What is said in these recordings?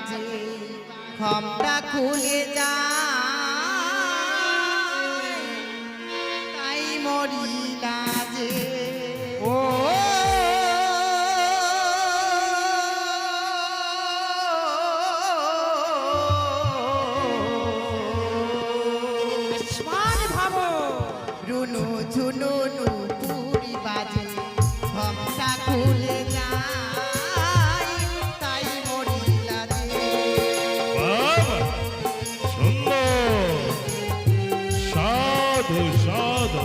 বাজে ঘমটা খুলে যায় তাই মরি লাজে ও রুনু ঝুনু নুপুরি বাজে ঘমটা খুলে যায় তাই মরি লাজে সুন্দর সাধু সাধু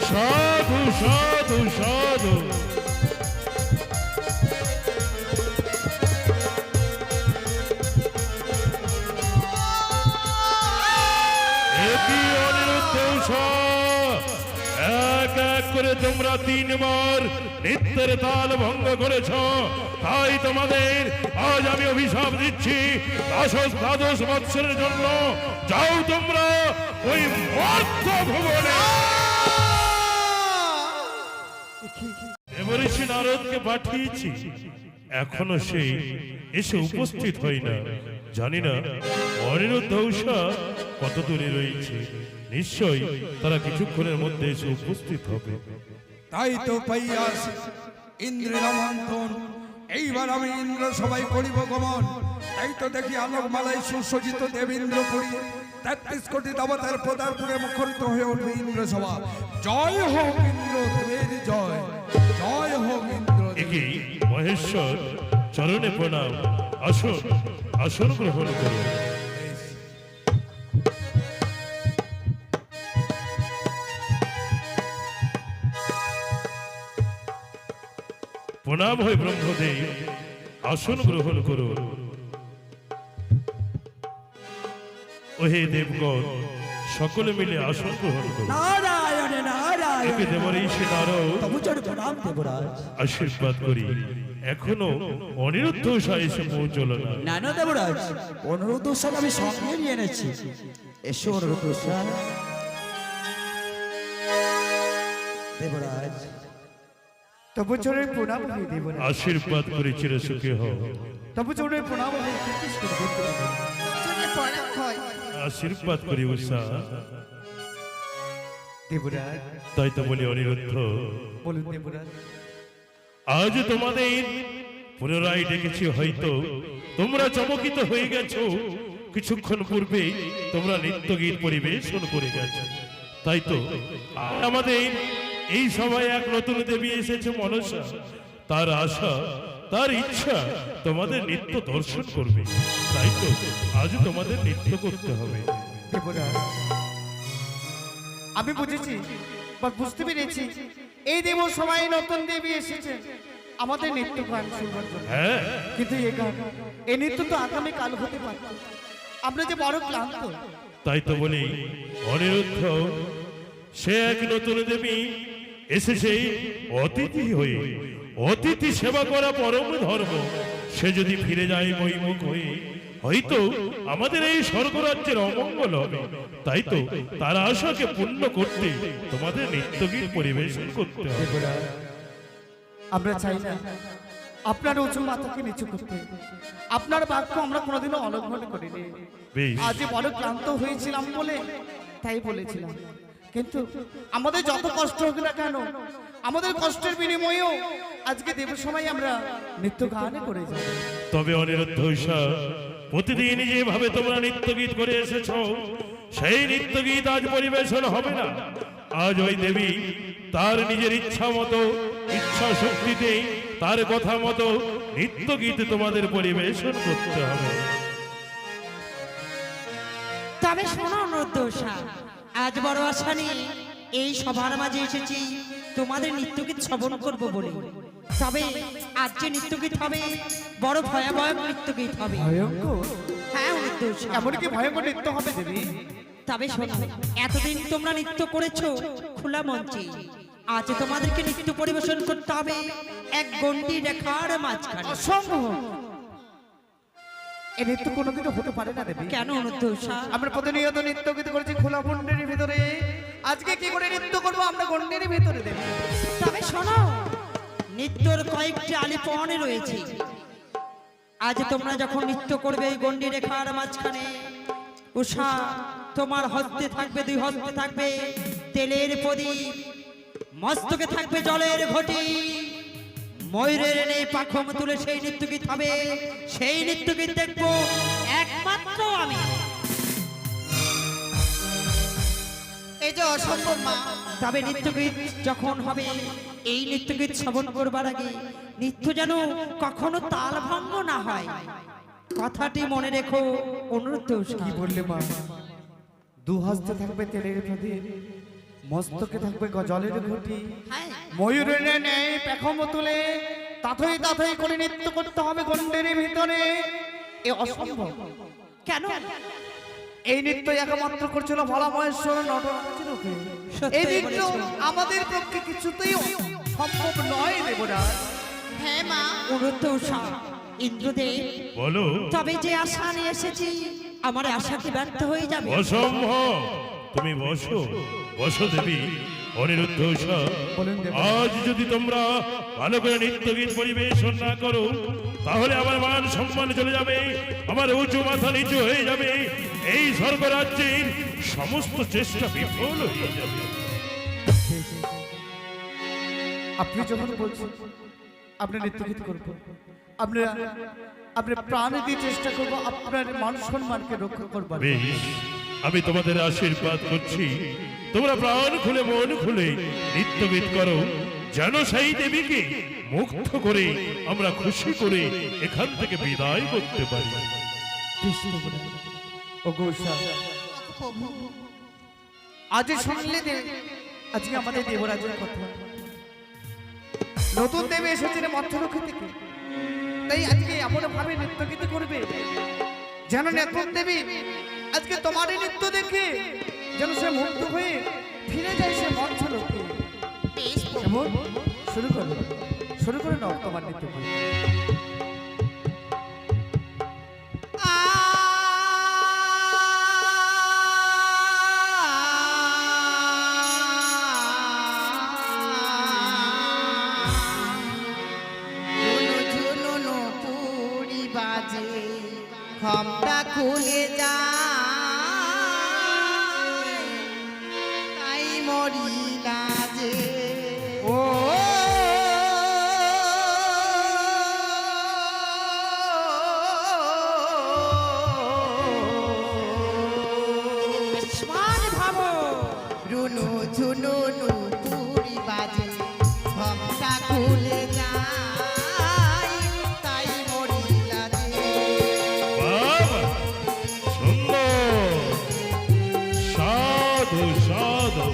সাধু সাধু সাধু এক এক করে তোমরা 3 বার নিত্যের তাল ভঙ্গ করেছ, তাই তোমাদের আজ আমি অভিশাপ দিচ্ছি 10 বৎসরের জন্য। যাও তোমরা ওই মধ্য ভুবনে। দেবঋষি নারদকে পাঠিয়েছি, এখনো সে এসে উপস্থিত হয় না। জানি না অনিরুদ্ধ উষা কত দূরে রয়েছে, নিশ্চয়ই তারা কিছুক্ষণের মধ্যে এসে উপস্থিত হবে। তাই তো পাইয়াস ইন্দ্রের আমন্ত্রণ, এইবার আমি ইন্দ্র সবাই করিব গমন। তাই তো দেখি আলোকমালায় সুসজ্জিত দেবেন্দ্রপুরী 33 কোটি দেবতার পদার্পণে মুখরিত হয়ে উঠবে ইন্দ্র সভা। জয় হোক ইন্দ্র দেবের জয়, জয় হোক ইন্দ্র। একে মহেশ্বর চরণে প্রণাম। আসুন, আসন গ্রহণ করুন। প্রণাম হয় ব্রহ্মদেব, আসন গ্রহণ করুন। ওহে দেবগণ, সকলে মিলে আসন গ্রহণ করুন। নারায়ণ নারায়ণ। একে দেবঋষি নারদ তবু চরণে প্রণাম দেবরাজ। আশীর্বাদ করি। এখনো অনিরুদ্ধ উষা এসে পৌঁছল না। না না দেবরাজ, অনুরোধ আমি সঙ্গে নিয়ে এনেছি। এসো অনুরোধ দেবরাজ। তবু চরণে প্রণাম হয়ে দেবরাজ। আশীর্বাদ করি চিরসুখী হও। তবু চরণে প্রণাম হয়ে কৃতিশ করে দেবরাজ। চলে পড়া হয় আশীর্বাদ করি উষা। দেবরাজ তাই তো বলি অনিরুদ্ধ, বলুন দেবরাজ। আজ তোমাদের পুনরায় ডেকেছি, হয়তো তোমরা চমকিত হয়ে গেছো। কিছুক্ষণ পূর্বে তোমরা নৃত্য গীত পরিবেশন করে গেছো। তাই তো আমাদের এই সভায় এক নতুন দেবী এসেছে মনসা। তার আশা, তার ইচ্ছা তোমাদের নৃত্য দর্শন করবে। তাই তো আজ তোমাদের নৃত্য করতে হবে। দেবরাজ আমি বুঝেছি বা বুঝতে পেরেছি, এই দেব সবাই নতুন দেবী এসেছেন আমাদের নৃত্য গান শুনবার জন্য। হ্যাঁ, কিন্তু এই নৃত্য তো আগামী কাল হতে পারত। আমরা যে বড় ক্লান্ত। তাই তো বলি অনিরুদ্ধ সে এক নতুন দেবী এসেছে অতিথি হয়ে। অতিথি সেবা করা পরম ধর্ম। সে যদি ফিরে যায় বৈমুখ হয়ে, হয়তো আমাদের এই স্বর্গরাজ্যের অমঙ্গল হবে। তাই তো তার আশাকে পূর্ণ করতে তোমাদের নৃত্যগীত পরিবেশন করতে হবে। আমরা চাই না আপনার উঁচু মাথাকে নিচু করতে। আপনার বাক্য আমরা কোনোদিনও অলঙ্ঘন করিনি। বেশ, আজ বড় ক্লান্ত হয়েছিলাম বলে তাই বলেছিলাম, কিন্তু আমাদের যত কষ্ট হোক না কেন, আমাদের কষ্টের বিনিময়েও আজকে দেবের সময় আমরা নৃত্য গান করে যাই। তবে অনিরুদ্ধ ঈশা, প্রতিদিন যেভাবে তোমরা নৃত্যগীত করে এসেছ, সেই নৃত্যগীত আজ পরিবেশন হবে না। আজ ওই দেবী তার নিজের ইচ্ছা মতো, ইচ্ছা শক্তিতে, তার কথা মতো নৃত্যগীত তোমাদের পরিবেশন করতে হবে। তবে শোনো অনুদ্দোষা, আজ বড় আশা নিয়ে এই সভার মাঝে এসেছি তোমাদের নৃত্যগীত শ্রবণ করব বলে। তবে আজ যে নৃত্যগীত হবে বড় ভয়াবহ নৃত্যগীত হবে। ভয়ঙ্কর? হ্যাঁ অনুদ্দোষা, এমনকি ভয়ঙ্কর নৃত্য হবে দেবী? তবে শোনো, এতদিন তোমরা নৃত্য করেছো খোলা মঞ্চে, আজ তোমাদেরকে নৃত্য পরিবেশন করতে হবে এক গণ্ডি রেখার মাঝখানে। অসম্ভব! এ নৃত্য কোনোদিনও হতে পারে না দেবী। কেন অনুদ্দোষা? আমরা প্রতিনিয়ত নৃত্য গীত করেছি খোলা গন্ডের ভিতরে, আজকে কি করে নৃত্য করবো আমরা গন্ডের ভিতরে দেবী? তবে শোনো, নৃত্যর কয়েকটি আলিপনে রয়েছে। আজ তোমরা যখন নৃত্য করবে এই গণ্ডি রেখার মাঝখানে, উষা তোমার হস্তে থাকবে, দুই হস্তে থাকবে তেলের প্রদীপ, মস্তকে থাকবে জলের ঘটি, ময়ূরের নেই পাখম তুলে সেই নৃত্যগীত হবে। সেই নৃত্যগীত দেখবো একমাত্র আমি। এই যে অসম্ভব মা, তবে নৃত্যগীত যখন হবে, এই নৃত্যগীত শ্রবণ করবার আগে নৃত্য যেন কখনো তাল ভঙ্গ না হয়, কথাটি মনে রেখো অনুরোধ। কি বললে মা? দু হস্তে থাকবে তেলের প্রদীপ, মস্তকে থাকবে জলের ঘটি, ময়ূরের নেই পেখম তুলে তাথই তাথই করে নৃত্য করতে হবে গন্ডের ভিতরে। এ অসম্ভব। কেন? এই নৃত্য একমাত্র করছিল ভোলা মহেশ্বর নটরাজের রূপে। সত্যি এই নৃত্য বলেছো। আমাদের পক্ষে কিছুতেই সম্ভব নয় দেবরাজ। হ্যাঁ মা, অনুরোধ উষা, ইন্দ্রদেব, বলো। তবে যে আশা নিয়ে এসেছি আমার আশা কি ব্যর্থ হয়ে যাবে? অসম্ভব। তুমি বসো, বসো দেবী। অনিরুদ্ধ ঈশা, আজ যদি তোমরা ভালো করে নৃত্যগীত পরিবেশন না করো, তাহলে আমার মান সম্মান চলে যাবে, আমার উঁচু মাথা নিচু হয়ে যাবে, এই স্বর্গরাজ্যের সমস্ত চেষ্টা বিফল হয়ে যাবে। আপনি যখন বলছেন আপনি নৃত্যগীত করবো, আপনার প্রাণ দিয়ে চেষ্টা করবো আপনার মান সম্মানকে রক্ষা করবার। বেশ, আমি তোমাদের আশীর্বাদ করছি, তোমরা প্রাণ খুলে মন খুলে নৃত্যগীত করো, যেন সেই দেবীকে মুগ্ধ করে আমরা খুশি করে এখান থেকে বিদায় করতে পারি। ও গৌসা, আজ শুনলে আজকে আমাদের দেবরাজের কথা, নতুন দেবী এসেছেন মধ্যলক্ষ্মী থেকে, তাই আজকে এমন ভাবে নৃত্যগীত করবে যেন নতুন দেবী আজকে তোমার এই নৃত্য দেখে যেন সে মুগ্ধ হয়ে ফিরে যায় সে মধ্যলক্ষ্মী। এমন শুরু করে নাও তোমার নৃত্য। ঝুনুঝুনু পুরি বাজে, খমটা খুলে যায়, তাই মরি লাজে। ও বিস্মান ভাবো, রুনু ঝুনুনু পুরি বাজে, খমটা খুলে যায়, তাই মরি লাজে। বাবা, সুন্দর, সাধু সাধু।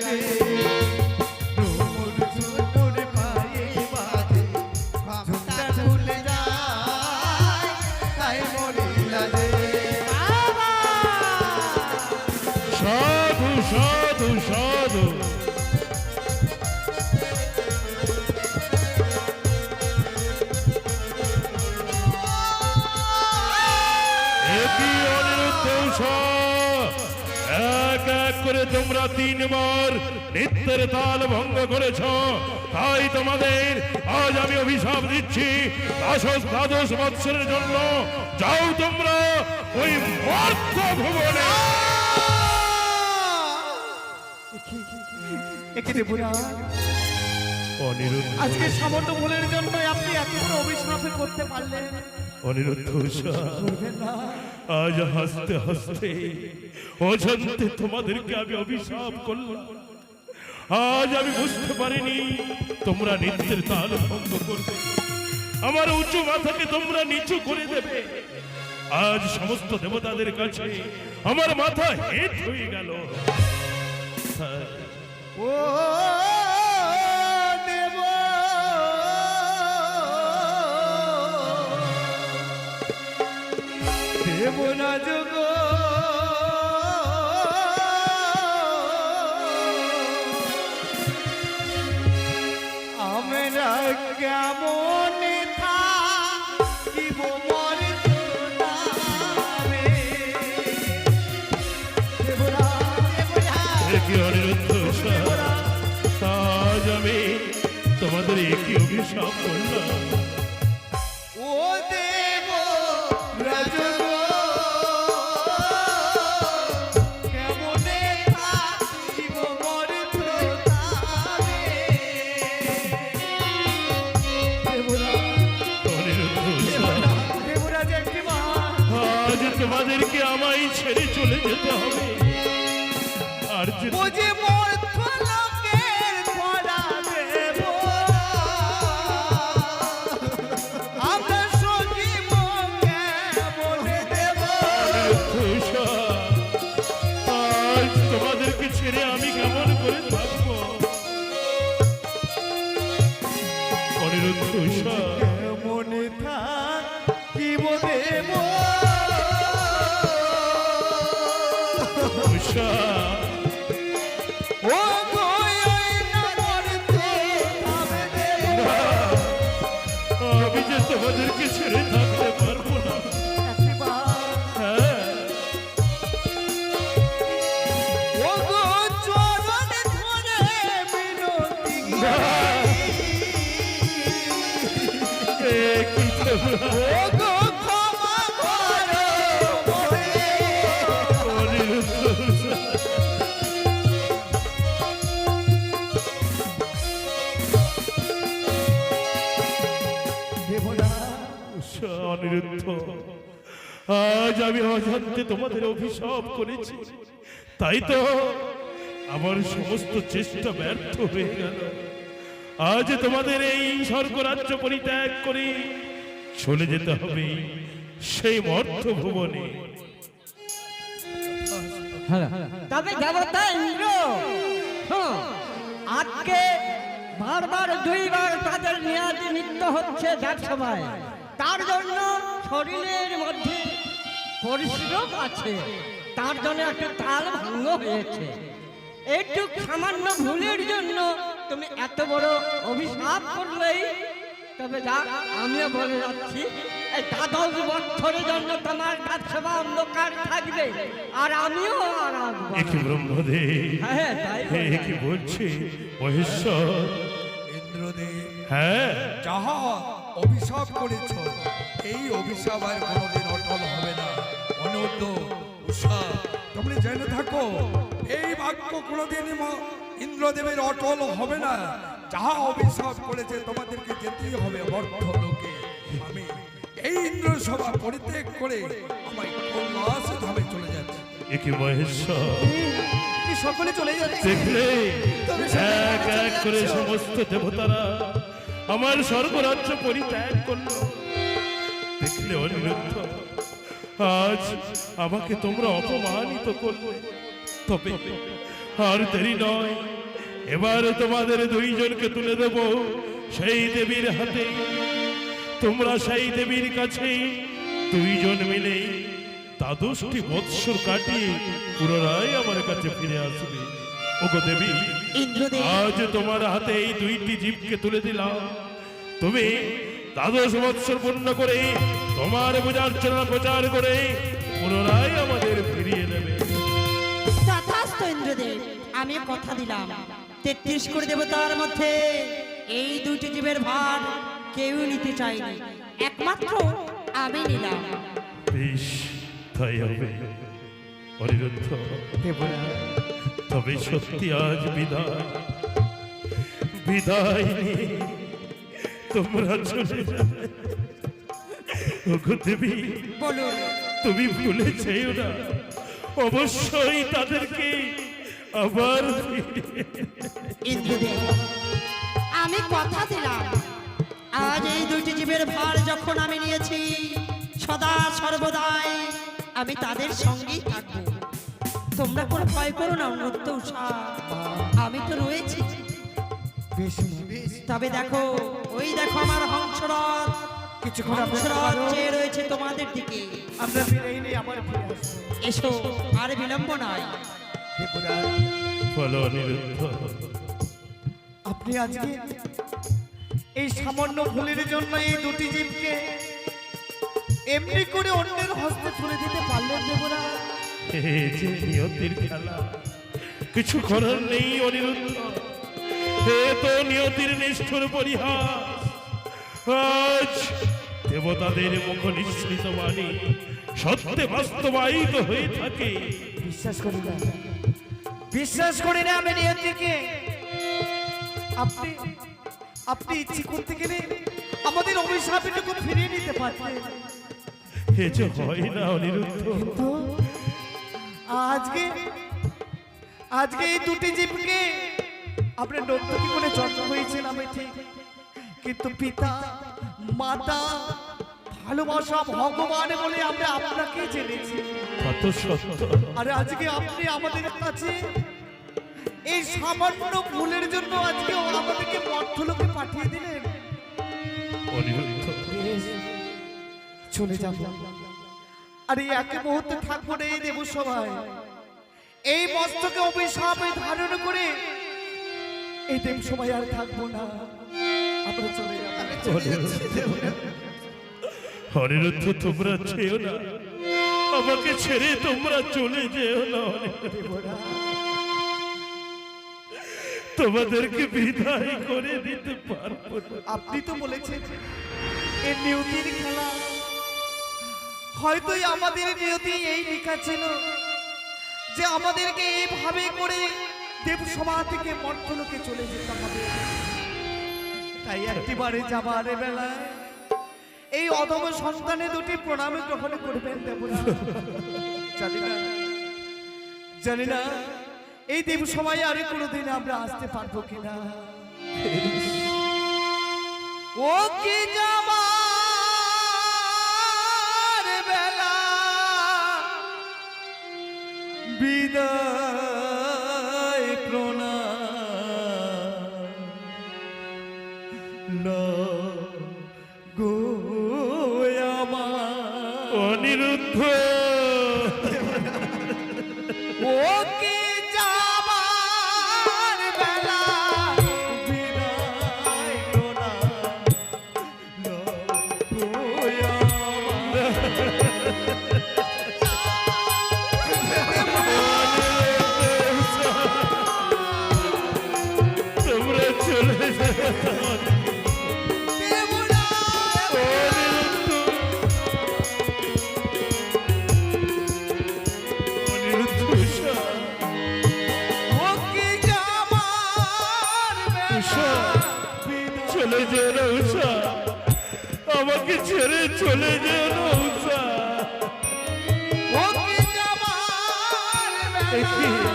লাগে ঝুমুর ঝুমুর পায়ে বাজে ঘোমটা খুলে যায় তাই মরিলা যে সাধু সাধু সাধু একই অনিরুদ্ধ উষা, এক এক করে তোমরা 3 বার নিত্যের তাল ভঙ্গ করেছ, তাই তোমাদের আজ আমি অভিশাপ দিচ্ছি দ্বাদশ বৎসরের জন্য। যাও তোমরা ওই মর্ত ভুবনে। একে দেবরা অনিরুদ্ধ আজকে সামান্য ভুলের জন্য আপনি এত বড় অভিশাপে করতে পারলেন। অনিরুদ্ধ উষা, আজ হাসতে হাসতে অজান্তে তোমাদেরকে আমি অভিশাপ করলাম। আজ আমি বুঝতে পারিনি তোমরা নিত্যের তাল ভঙ্গ করবে, আমার উঁচু মাথাকে তোমরা নিচু করে দেবে। আজ সমস্ত দেবতাদের কাছে আমার মাথা হেট হয়ে গেল। ও দেব দেবনা যোগ আমরা কেমন থাকিব মর্তদারে দেবরা কি অনিরুদ্ধ উষা, আজ আমি তোমাদের একই অভিশাপ করলাম। ও দেব রাজগ কেমনে থাকিব মর্তদারে দেবরা অনিরুদ্ধ উষা, দেবরা জেঠিমা আজ তোমাদেরকে আমায় ছেড়ে চলে যেতে হবে। আর যে- বুঝে মর্ত লোকের পরা দেব আমরা সজীব কেমনে দেব উষা, আজ তোমাদেরকে ছেড়ে আমি কেমন করে থাকবো? অনিরুদ্ধ উষা, মনে থাকিব দেব উষা, ও গয় না মরতে হবে দেব আমি যে তোমাদেরকে ছেড়ে থাকতে পারবো না। জেঠিমা হ্যাঁ, ও গো চরণ ধরে মিনতি এ কি তোমরা? ও গো ক্ষমা করো মোরে অনিরুদ্ধ উষা, দেবরা উষা, অনিরুদ্ধ, আজ আমি অজান্তে তোমাদের অভিশাপ করেছি, তাই তো আমার সমস্ত চেষ্টা ব্যর্থ হয়ে গেল। আজ তোমাদের এই স্বর্গরাজ্য পরিত্যাগ করে চলে যেতে হবে সেই মর্ত ভুবনে। তবে দেবতা ইন্দ্র, আজকে বারবার 2 বার তাদের নিয়াতি নিত্য হচ্ছে যার সময়, তার জন্য শরীরের মধ্যে পরিশ্রম আছে, তার জন্য একটা তাল ভঙ্গ হয়েছে। একটু সামান্য ভুলের জন্য তুমি এত বড় অভিশাপ করলেই, তবে যা আমিও বলে যাচ্ছি, এই 12 বছরের জন্য তোমার কাজ সেবা অন্ধকার থাকবে, আর আমিও আর আসবো না। একে ব্রহ্মদেব, হ্যাঁ, তাই বলে। কি বলছে মহেশ্বর? ইন্দ্রদেব, হ্যাঁ, যাহা অভিশাপ করেছ এই অভিশাপ আর কোনোদিন অটল হবে না। অনন্ত উষা, তোমরা জেনে থাকো এই বাক্য কোনোদিন ইন্দ্রদেবের অটল হবে না। যাহা অভিশাপ করেছে তোমাদেরকে যেতেই হবে মর্ত লোকে। আমি এই ইন্দ্র সভা পরিত্যাগ করে আমায় কৈলাস ধামে চলে যাচ্ছি। একে মহেশ্বর, কি সকলে চলে যাচ্ছে? দেখলে এক এক করে সমস্ত দেবতারা আমার স্বর্গরাজ্য পরিত্যাগ করলো। দেখলে অনিরুদ্ধ, আজ আমাকে তোমরা অপমানিত করলে, তবে আর দেরি নয়, এবার তোমাদের দুইজনকে তুলে দেব সেই দেবীর হাতে। তোমরা সেই দেবীর কাছে দুইজন মিলে দ্বাদশটি বৎসর কাটিয়ে পুনরায় আমার কাছে ফিরে আসবে। ওগো দেবী, ইন্দ্রদেব আজ তোমার হাতে এই দুইটি জীবকে তুলে দিলাম। তুমি দ্বাদশ বৎসর পূর্ণ করে তোমার পূজার্চনা প্রচার করে পুনরায় আমাদের ফিরিয়ে দেবে। তথাস্তু ইন্দ্রদেব, আমি কথা দিলাম 33 কোটি দেবতার মধ্যে এই দুইটি জীবের ভার কেউ নিতে চায়নি, একমাত্র আমি নিলাম। বেশ, তাই হবে অনিরুদ্ধ। তবে সত্যি আজ বিদায়, বিদায় নিয়ে তোমরা চলে যাবে। ওগো দেবী, বলুন তুমি ভুলে যেও না, অবশ্যই তাদেরকে আবার ফিরিয়ে ইন্দ্রদেব, আমি কথা দিলাম আজ এই দুইটি জীবের ভার যখন আমি নিয়েছি, সদা সর্বদাই আমি তাদের সঙ্গেই থাকবো। তোমরা কোনো ভয় করো না উন্নত উষা, আমি তো রয়েছি। তবে দেখো, ওই দেখো আমার হংসরথ, কিছুক্ষণ হংসরথ চেয়ে রয়েছে তোমাদের দিকে। আমরা ফিরেই নেই, আবার ফিরে আসবো। এসো, আর বিলম্ব নয়। বলো অনিরুদ্ধ। আপনি আজকে এই সামান্য ভুলের জন্য এই দুটি জীবকে এমনি করে অন্যের হস্তে তুলে দিতে পারলেন দেবরাজ? এই যে নিয়তির খেলা, কিছু করার নেই অনিরুদ্ধ। এ তো নিয়তির নিষ্ঠুর পরিহাস। আজ দেবতাদের মুখ নিঃসৃত বাণী সত্যে বাস্তবায়িত হয়ে থাকে। বিশ্বাস করি না, বিশ্বাস করি না আমি নিয়তিকে। আপনি আপনি ইচ্ছে করতে গেলে আমাদের অভিশাপটুকু ফিরিয়ে নিতে পারতেন। এ যে হয় না অনিরুদ্ধ। তো আজকে আজকে এই দুটি জীবকে আপনার নর্তকী করে জন্ম হয়েছেন আমি ঠিক, কিন্তু পিতা মাতা ভালোবাসা ভগবান বলে আমরা আপনাকে জেনেছি। কত সত্য। আর আজকে আপনি আমাদের কাছে এই সামান্য ভুলের জন্য আজকে আমাদেরকে মর্ত্যলোকে পাঠিয়ে দিলেন। অনিরুদ্ধ, চলে যাব, আর এই এক মুহূর্তে থাকবো না এই দেবসভায়। এই মস্তকে অভিশাপে ধারণ করে এই দেবসভায় আর থাকবো না, আমরা চলে যাব। অনিরুদ্ধ, তোমরা যেও না, আমাকে ছেড়ে তোমরা চলে যেও না। তোমাদেরকে বিদায় করে দিতে পারবো না। আপনি তো বলেছেন এই নিয়তির খেলা, হয়তো আমাদের নিয়তি এই লেখা ছিল যে আমাদেরকে এইভাবে করে দেবসভা থেকে মর্ত্যলোকে চলে যেতে হবে। তাই একটিবারে যাবার বেলায় এই অধম সন্তানে দুটি প্রণামে গ্রহণ করবেন দেবরা। জানি না এই দেবসভায় আর কোনোদিন আমরা আসতে পারবো কিনা। ও কি যাবার বেলা বিদায় প্রণাম গো আমার অনিরুদ্ধ, ও কি যাবার বেলা বিদায় প্রণাম গো আমার। তোমরা চলে যাও। অনিরুদ্ধ, উষা, উষা, চলে যেও না উষা, আমাকে ছেড়ে চলে যেও না উষা। দেখি না,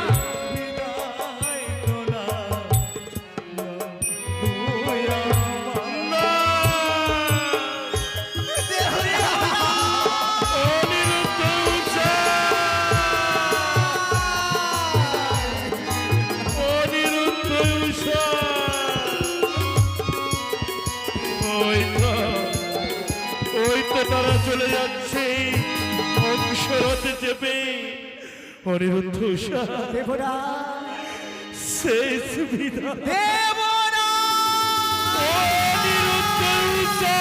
অনিরুদ্ধ, উষা। তারা চলে যাচ্ছে অংশরথে চেপে অনিরুদ্ধ উষা শেষ বিদায় দেবরা অনিরুদ্ধ উষা